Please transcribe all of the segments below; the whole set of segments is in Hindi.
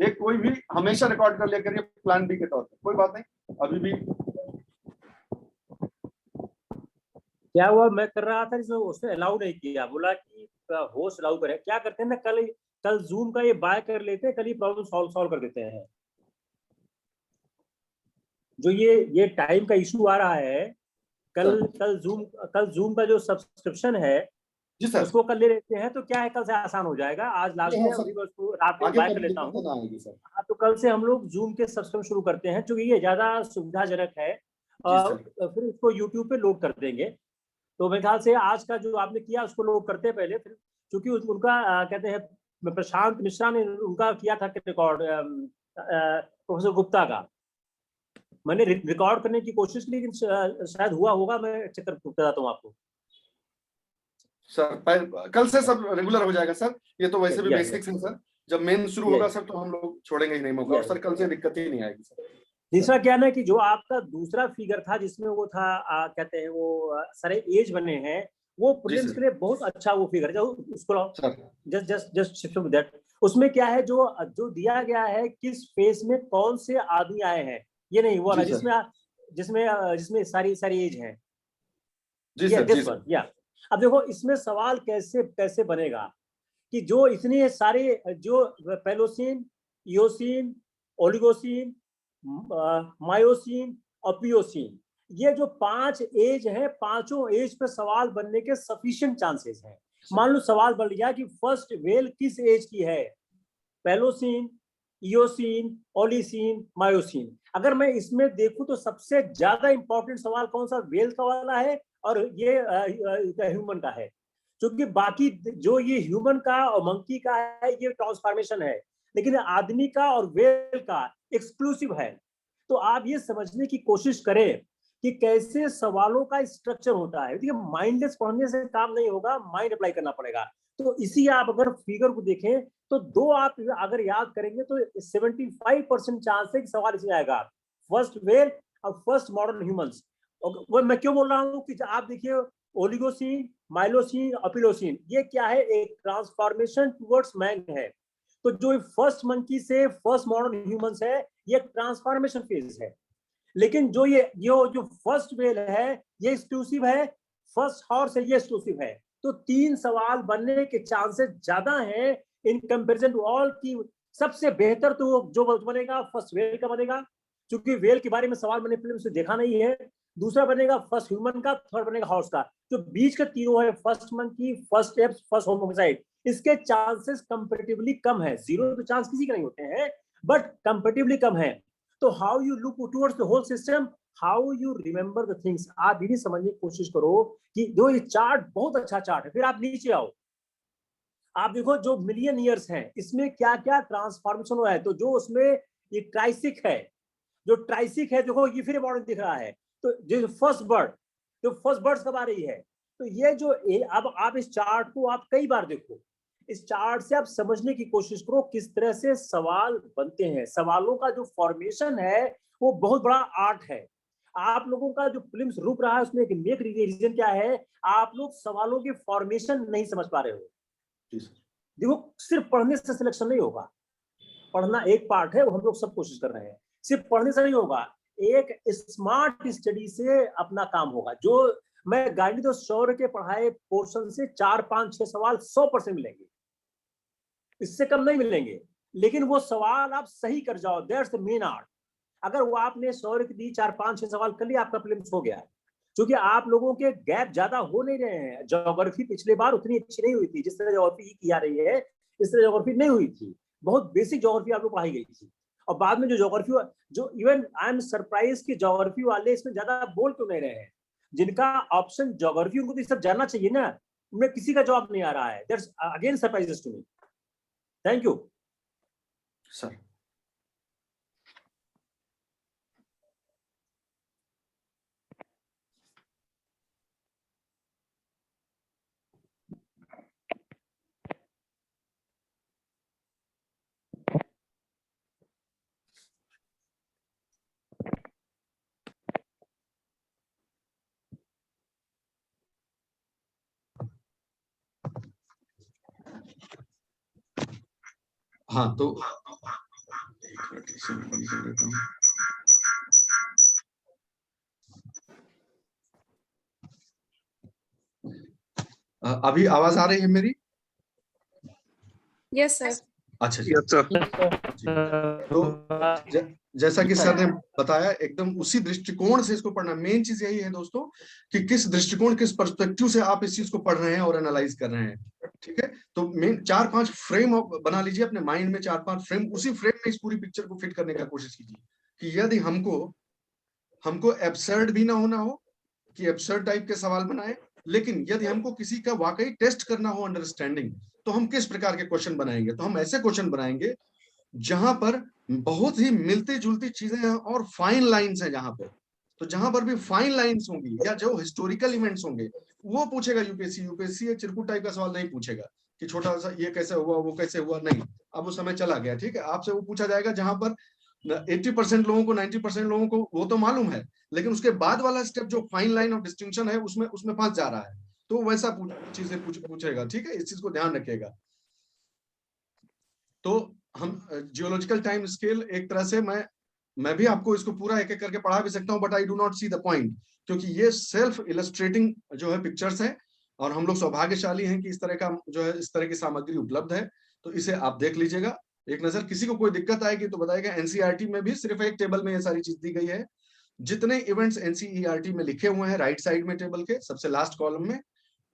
एक कोई भी हमेशा रिकॉर्ड कर लिया करिए प्लान बी के तौर पे, कोई बात नहीं। अभी भी क्या हुआ, मैं कर रहा था इसमें, उसने अलाउ नहीं किया, बोला कि होस्ट अलाउ करे। क्या करते हैं ना, कल जूम का ये बाय कर लेते हैं, कल ही प्रॉब्लम सॉल्व कर देते हैं। जो ये टाइम का इशू आ रहा है, कल जूम का जो सब्सक्रिप्शन है जी सर, उसको कल ले लेते हैं, तो क्या है, कल से आसान हो जाएगा। आज लास्ट है, अभी बस रात में बाय कर लेता हूँ। हाँ, तो कल से हम लोग जूम के सब्सक्रिप्शन शुरू करते हैं, क्योंकि ये ज्यादा सुविधाजनक है। फिर इसको यूट्यूब पे लोड कर देंगे। तो मेरे ख्याल से आज का जो आपने किया उसको लोग करते हैं पहले, फिर क्योंकि उनका कहते हैं प्रशांत मिश्रा ने उनका किया था रिकॉर्ड, प्रोफेसर गुप्ता का। मैंने रिकॉर्ड करने की कोशिश की, लेकिन शायद हुआ होगा, मैं चेक कर बताता हूँ आपको। सर कल से सब रेगुलर हो जाएगा सर, ये तो वैसे भी बेसिक्स है सर। जब मेन शुरू होगा सर तो हम लोग छोड़ेंगे ही नहीं मौका, और सर कल से दिक्कत ही नहीं आएगी सर। तीसरा क्या ना कि जो आपका दूसरा फिगर था जिसमें वो था कहते हैं वो सारे एज बने हैं, वो प्रीलिम्स के लिए बहुत अच्छा वो फिगर है। उसको जस्ट दैट, उसमें क्या है, जो दिया गया है किस फेज में कौन से आदमी आए हैं, ये नहीं वो ना जिसमें सारी एज है। जी सर, जी सर। या अब देखो इसमें सवाल कैसे बनेगा कि जो इतने सारे जो पेलोसिन, इयोसिन, ओलिगोसिन, मायोसिन और पियोसिन, ये जो 5 एज है, पांचों एज पे सवाल बनने के सफिशिएंट चांसेस हैं। मान लो सवाल बन गया कि फर्स्ट वेल किस एज की है, पेलोसिन, इयोसिन, ओलिसिन, मायोसिन। अगर मैं इसमें देखूं तो सबसे ज्यादा इंपॉर्टेंट सवाल कौन सा, वेल का वाला है और ये ह्यूमन का है। क्योंकि बाकी जो ये ह्यूमन का और मंकी का है ये ट्रांसफॉर्मेशन है, लेकिन आदमी का और वेल का एक्सक्लूसिव है। तो आप ये समझने की कोशिश करें कि कैसे सवालों का स्ट्रक्चर होता है। देखिए माइंडलेस पढ़ने से काम नहीं होगा, माइंड अप्लाई करना पड़ेगा। तो इसी आप अगर फिगर को देखें तो दो आप अगर याद करेंगे तो 75% चांस है कि सवाल इसमें आएगा, फर्स्ट वेल और फर्स्ट मॉडर्न ह्यूमंस। वो मैं क्यों बोल रहा हूँ कि आप देखिए ओलिगोसिन, माइलोसिन, अपिलोसिन, ये क्या है, एक ट्रांसफॉर्मेशन टुवर्ड्स मैन है। तो जो फर्स्ट मंकी से फर्स्ट मॉडर्न ह्यूमंस है, ये ट्रांसफॉर्मेशन फेज है। लेकिन जो फर्स्ट वेल है ये एक्सक्लूसिव है, फर्स्ट हॉर्स है ये एक्सक्लूसिव है। तो 3 सवाल बनने के चांसेस ज्यादा हैं इन कंपैरिजन टू ऑल की। सबसे बेहतर तो जो बनेगा फर्स्ट वेल का बनेगा, क्योंकि वेल के बारे में सवाल मैंने फिल्म से देखा नहीं है। दूसरा बनेगा फर्स्ट ह्यूमन का, थर्ड बनेगा हॉर्स का। जो बीच के तीनों है, first monkey, first apps, first homicide, इसके चांसेस कंपैरेटिवली कम है। जीरो तो चांस किसी के नहीं होते हैं, बट कंपैरेटिवली कम है। तो how you look towards the whole system, how you remember the things, आप ये समझने की कोशिश करो कि जो ये चार्ट बहुत अच्छा चार्ट है। फिर आप नीचे आओ, आप देखो जो मिलियन ईयर्स हैं इसमें क्या क्या ट्रांसफॉर्मेशन हुआ है। तो जो उसमें ये ट्राइसिक है, जो ट्राइसिक है देखो ये फिर मॉडल दिख रहा है। तो जो फर्स्ट बर्ड, जो फर्स्ट बर्ड्स कब आ रही है, तो ये जो अब आप इस चार्ट को आप कई बार देखो, इस चार्ट से आप समझने की कोशिश करो किस तरह से सवाल बनते हैं। सवालों का जो फॉर्मेशन है वो बहुत बड़ा आर्ट है। आप लोगों का जो फिल्म्स रुक रहा है उसमें एक मेक रीजन क्या है, आप लोग सवालों के फॉर्मेशन नहीं समझ पा रहे हो। देखो सिर्फ पढ़ने से सिलेक्शन नहीं होगा, पढ़ना एक पार्ट है, वो हम लोग सब कोशिश कर रहे हैं। सिर्फ पढ़ने से नहीं होगा, एक स्मार्ट स्टडी से अपना काम होगा। जो मैं गाइड तो शौर्य के पढ़ाए पोर्शन से 4, 5, 6 सवाल 100% मिलेंगे, इससे कम नहीं मिलेंगे। लेकिन वो सवाल आप सही कर जाओ, दैट्स द मेन आर्ट। अगर वो आपने शौर्य की दी 4, 5, 6 सवाल कर लिया, आपका प्रीलिम्स हो गया है। क्योंकि आप लोगों के गैप ज्यादा हो नहीं रहे हैं। ज्योग्राफी पिछले बार उतनी अच्छी नहीं हुई थी, जिस तरह ज्योग्राफी की आ रही है इस तरह ज्योग्राफी नहीं हुई थी। बहुत बेसिक ज्योग्राफी आप लोग पढ़ाई गई थी, और बाद में जो ज्योग्राफी, जो इवन आई एम सरप्राइज कि ज्योग्राफी वाले इसमें ज्यादा बोल क्यों नहीं रहे हैं। जिनका ऑप्शन ज्योग्राफी, उनको तो सब जानना चाहिए ना, उनमें किसी का जवाब नहीं आ रहा है। That's again surprises to me. Thank you sir. हाँ तो से बंद कर देता हूँ। अभी आवाज आ रही है मेरी? Yes sir. अच्छा जी, तो जैसा कि सर ने बताया, एकदम उसी दृष्टिकोण से इसको पढ़ना। मेन चीज यही है दोस्तों कि किस दृष्टिकोण, किस पर्सपेक्टिव से आप इस चीज को पढ़ रहे हैं और एनालाइज कर रहे हैं। ठीक है, तो मेन 4-5 फ्रेम बना लीजिए अपने माइंड में, 4-5 फ्रेम। उसी फ्रेम में इस पूरी पिक्चर को फिट करने का कोशिश कीजिए कि यदि हमको एब्सर्ड भी ना होना हो कि एब्सर्ड टाइप के सवाल बनाए, लेकिन यदि हमको किसी का वाकई टेस्ट करना हो अंडरस्टैंडिंग, तो हम किस प्रकार के क्वेश्चन बनाएंगे। तो हम ऐसे क्वेश्चन बनाएंगे जहां पर बहुत ही मिलती जुलती चीजें हैं और फाइन लाइंस हैं। जहां पर तो जहां पर भी फाइन लाइंस होंगी या जो हिस्टोरिकल इवेंट्स होंगे वो पूछेगा यूपीएससी एक चिरकुट टाइप का सवाल नहीं पूछेगा कि छोटा सा ये कैसे हुआ, वो कैसे हुआ, नहीं। अब वो समय चला गया। ठीक है, आपसे वो पूछा जाएगा जहां पर 80% लोगों को, 90% लोगों को वो तो मालूम है, लेकिन उसके बाद वाला स्टेप जो फाइन लाइन ऑफ डिस्टिंक्शन है उसमें फंस जा रहा है, तो वैसा चीजें पूछेगा। ठीक है, इस चीज को ध्यान रखिएगा। तो हम जियोलॉजिकल टाइम स्केल एक तरह से मैं भी आपको इसको पूरा एक एक करके पढ़ा भी सकता हूं, but I do not see the point, क्योंकि ये सेल्फ इलस्ट्रेटिंग जो है पिक्चर्स है, और हम लोग सौभाग्यशाली हैं कि इस तरह का जो है, इस तरह की सामग्री उपलब्ध है। तो इसे आप देख लीजिएगा एक नजर। किसी को कोई दिक्कत आएगी तो बताएगा। एनसीईआरटी में भी सिर्फ एक टेबल में ये सारी चीज दी गई है। जितने इवेंट्स एनसीईआरटी में लिखे हुए हैं राइट साइड में टेबल के सबसे लास्ट कॉलम में,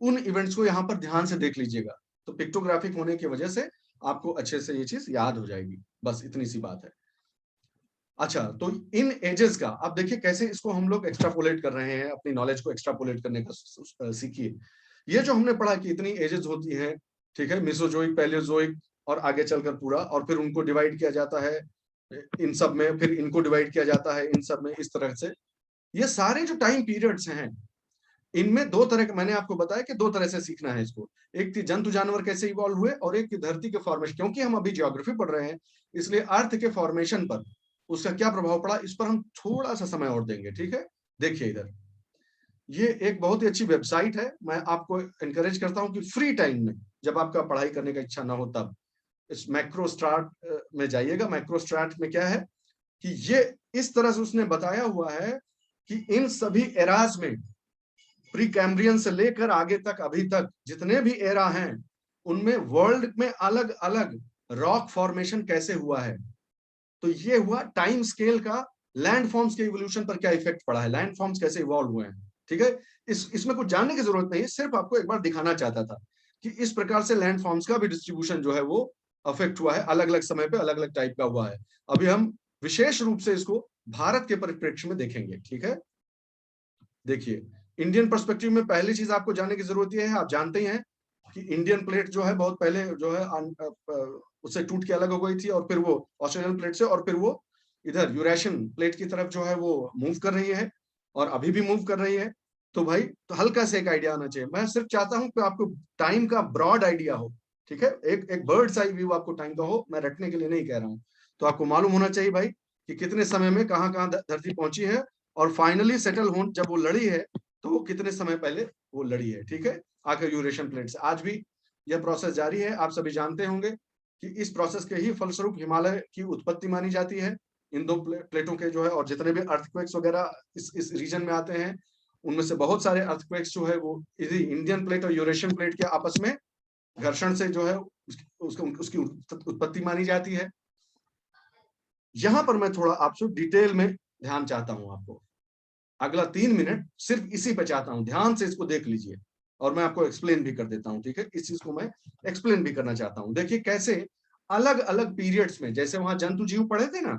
उन इवेंट्स को यहाँ पर ध्यान से देख लीजिएगा। तो पिक्टोग्राफिक होने की वजह से आपको अच्छे से ये चीज याद हो जाएगी। बस इतनी सी बात है। अच्छा, तो इन एजेस का आप देखिए कैसे इसको हम लोग एक्स्ट्रापोलेट कर रहे हैं, अपनी नॉलेज को एक्स्ट्रापोलेट करने का सीखिए। ये जो हमने पढ़ा कि इतनी एजेस होती हैं, ठीक है, मेसोजोइक, पैलियोजोइक और आगे चलकर पूरा, और फिर उनको डिवाइड किया जाता है इन सब में, फिर इनको डिवाइड किया जाता है इन सब में, इस तरह से। ये सारे जो टाइम पीरियड्स हैं, इनमें दो तरह के, मैंने आपको बताया कि दो तरह से सीखना है इसको। एक थी जंतु जानवर कैसे इवॉल्व हुए, और एक थी धरती के फॉर्मेशन। क्योंकि हम अभी ज्योग्राफी पढ़ रहे हैं, इसलिए अर्थ के फॉर्मेशन पर उसका क्या प्रभाव पड़ा, इस पर हम थोड़ा सा समय और देंगे। ठीक है, देखिए इधर, ये एक बहुत ही अच्छी वेबसाइट है। मैं आपको एनकरेज करता हूं कि फ्री टाइम में, जब आपका पढ़ाई करने का इच्छा ना हो, तब इस मैक्रोस्ट्राट में जाइएगा। मैक्रोस्ट्राट में क्या है कि ये इस तरह से उसने बताया हुआ है कि इन सभी एराज में, प्री कैम्ब्रियन से लेकर आगे तक, अभी तक जितने भी एरा हैं, उनमें वर्ल्ड में अलग अलग रॉक फॉर्मेशन कैसे हुआ है। तो ये हुआ टाइम स्केल का, लैंड फॉर्म्स के इवोल्यूशन पर क्या इफेक्ट पड़ा है, लैंड फॉर्म्स कैसे इवॉल्व हुए हैं। ठीक है, इसमें कुछ जानने की जरूरत नहीं है, सिर्फ आपको एक बार दिखाना चाहता था कि इस प्रकार से लैंड फॉर्म्स का भी डिस्ट्रीब्यूशन जो है वो अफेक्ट हुआ है, अलग अलग समय पे अलग अलग टाइप का हुआ है। अभी हम विशेष रूप से इसको भारत के परिप्रेक्ष्य में देखेंगे। ठीक है, देखिए इंडियन पर्सपेक्टिव में पहली चीज आपको जानने की जरूरत यह है, आप जानते ही हैं कि इंडियन प्लेट जो है बहुत पहले जो है उससे टूट के अलग हो गई थी, और फिर वो ऑस्ट्रेलियन प्लेट से, और फिर वो इधर यूरेशियन प्लेट की तरफ जो है वो मूव कर रही है, और अभी भी मूव कर रही है। तो भाई, तो हल्का से एक आइडिया आना चाहिए। मैं सिर्फ चाहता हूं कि आपको टाइम का ब्रॉड आइडिया हो। ठीक है, एक बर्ड्स आई व्यू आपको टाइम का हो, मैं रखने के लिए नहीं कह रहा हूं। तो आपको मालूम होना चाहिए भाई कि कितने समय में कहाँ कहाँ धरती पहुंची है, और फाइनली सेटल हो जब वो लड़ी है तो वो कितने समय पहले वो लड़ी है। ठीक है, आखिर यूरेशियन प्लेट से। आज भी यह प्रोसेस जारी है। आप सभी जानते होंगे कि इस प्रोसेस के ही फलस्वरूप हिमालय की उत्पत्ति मानी जाती है, इन दो प्लेटों के जो है। और जितने भी अर्थक्वेक्स वगैरह इस रीजन में आते हैं, उनमें से बहुत सारे अर्थक्वेक्स जो है वो इसी इंडियन प्लेट और यूरेशियन प्लेट के आपस में घर्षण से जो है उसकी उत्पत्ति मानी जाती है। यहां पर मैं थोड़ा आपसे डिटेल में ध्यान चाहता हूं। आपको अगला 3 मिनट सिर्फ इसी पे चाहता हूं, ध्यान से इसको देख लीजिए, और मैं आपको एक्सप्लेन भी कर देता हूं। ठीक है, इस चीज को मैं एक्सप्लेन भी करना चाहता हूं। देखिए कैसे अलग अलग पीरियड्स में, जैसे वहां जंतु जीव पढ़े थे ना,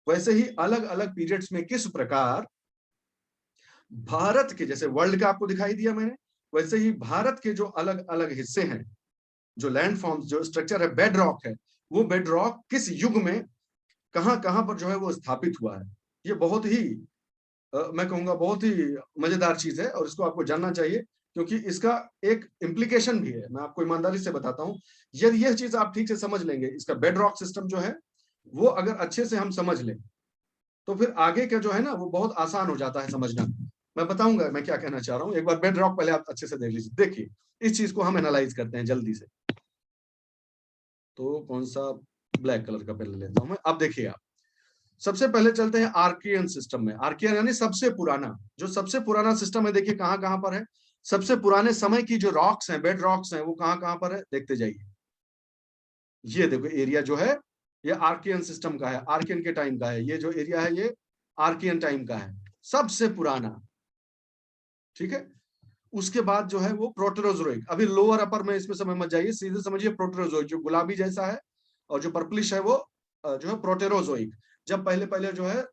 वैसे ही अलग अलग पीरियड्स में किस प्रकार भारत के, जैसे वर्ल्ड का आपको दिखाई दिया मैंने, वैसे ही भारत के जो अलग अलग हिस्से हैं, जो लैंड फॉर्म्स, जो स्ट्रक्चर है, बेड रॉक है, वो बेड रॉक किस युग में कहां कहां पर जो है वो स्थापित हुआ है। ये बहुत ही मैं कहूंगा बहुत ही मजेदार चीज है, और इसको आपको जानना चाहिए, क्योंकि इसका एक इम्प्लीकेशन भी है। मैं आपको ईमानदारी से बताता हूं, यदि यह चीज आप ठीक से समझ लेंगे, इसका बेड रॉक सिस्टम जो है वो अगर अच्छे से हम समझ लें, तो फिर आगे का जो है ना वो बहुत आसान हो जाता है समझना। मैं बताऊंगा मैं क्या कहना चाह रहा हूँ। एक बार बेड रॉक पहले आप अच्छे से देख लीजिए। देखिए इस चीज को हम एनालाइज करते हैं जल्दी से। तो कौन सा, ब्लैक कलर का पहले लेता हूं मैं। अब देखिए आप, सबसे पहले चलते हैं आर्कियन सिस्टम में। आर्कियन यानी सबसे पुराना, जो सबसे पुराना सिस्टम है देखिए कहाँ कहाँ पर है। सबसे पुराने समय की जो रॉक्स हैं, बेड रॉक्स हैं, वो कहाँ कहाँ पर है देखते जाइए। ये देखो एरिया जो है ये आर्कियन सिस्टम का है, आर्कियन के टाइम का है। ये जो एरिया है ये आर्कियन टाइम का है, सबसे पुराना, ठीक है। उसके बाद जो है वो प्रोटेरोजोइक। अभी लोअर अपर में इसमें समझ मत जाइए, सीधे समझिए प्रोटेरोजोइक, जो गुलाबी जैसा है और जो पर्पलिश है वो जो है प्रोटेरोजोइक। जब पहले पहले जो है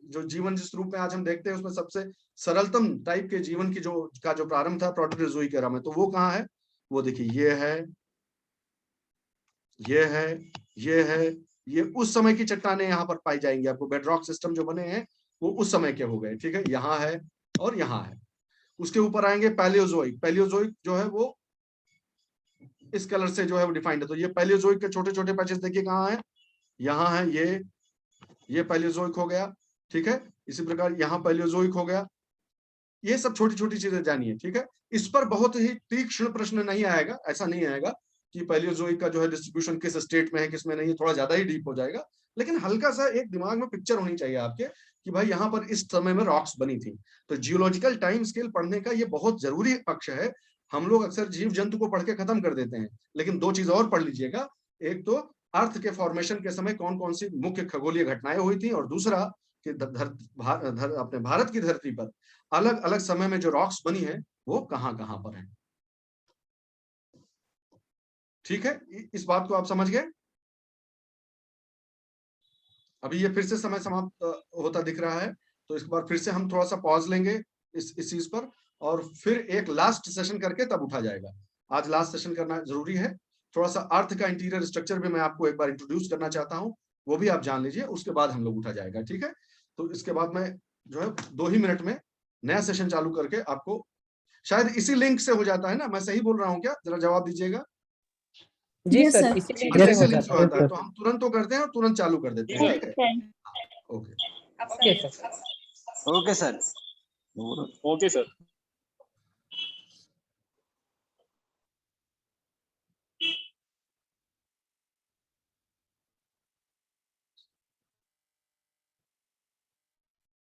जो जीवन जिस रूप में आज हम देखते हैं उसमें सबसे सरलतम टाइप के जीवन की जो प्रारंभ था प्रोटेरोजोइक एरा में। तो वो कहाँ है, वो देखिए ये है, ये है, ये है। ये उस समय की चट्टानें यहाँ पर पाई जाएंगी आपको। बेडरॉक सिस्टम जो बने हैं वो उस समय के हो गए, ठीक है। यहाँ है और यहाँ है। उसके ऊपर आएंगे पैलियोजोइक। पैलियोजोइक जो है वो इस कलर से जो है वो डिफाइंड है। तो ये पैलियोजोइक के छोटे छोटे पैचेस देखिए कहाँ है, यहाँ है, ये पैलियोजोइक हो गया, ठीक है। इसी प्रकार यहाँ पैलियोजोइक हो गया। ये सब छोटी छोटी चीजें जानिए, ठीक है। इस पर बहुत ही तीक्ष्ण प्रश्न नहीं आएगा, ऐसा नहीं आएगा कि पैलियोजोइक का जो है डिस्ट्रीब्यूशन किस स्टेट में है किस में नहीं है, थोड़ा ज्यादा ही डीप हो जाएगा। लेकिन हल्का सा एक दिमाग में पिक्चर होनी चाहिए आपके कि भाई यहाँ पर इस समय में रॉक्स बनी थी। तो जियोलॉजिकल टाइम स्केल पढ़ने का ये बहुत जरूरी पक्ष है। हम लोग अक्सर जीव जंतु को पढ़ के खत्म कर देते हैं, लेकिन दो चीज और पढ़ लीजिएगा। एक तो अर्थ के फॉर्मेशन के समय कौन कौन सी मुख्य खगोलीय घटनाएं हुई थी, और दूसरा कि अपने भारत की धरती पर अलग अलग समय में जो रॉक्स बनी है वो कहां कहां पर है, ठीक है। इस बात को आप समझ गए। अभी ये फिर से समय समाप्त होता दिख रहा है, तो इसके बाद फिर से हम थोड़ा सा पॉज लेंगे इस चीज पर, और फिर एक लास्ट सेशन करके तब उठा जाएगा। आज लास्ट सेशन करना जरूरी है। थोड़ा सा अर्थ का इंटीरियर स्ट्रक्चर भी मैं आपको एक बार इंट्रोड्यूस करना चाहता हूँ, वो भी आप जान लीजिए, उसके बाद हम लोग उठा जाएगा, ठीक है। तो इसके बाद मैं जो है 2 ही मिनट में नया सेशन चालू करके आपको, शायद इसी लिंक से हो जाता है ना, मैं सही बोल रहा हूँ क्या, जरा जवाब दीजिएगा। जी Yes, सर, sir. इसी अच्छा, लिंक से इसी हो लिंक से जाता होता है, है। तो हम तुरंत तो करते हैं और तुरंत चालू कर देते हैं, ठीक है। Okay okay sir. Okay sir. Okay sir.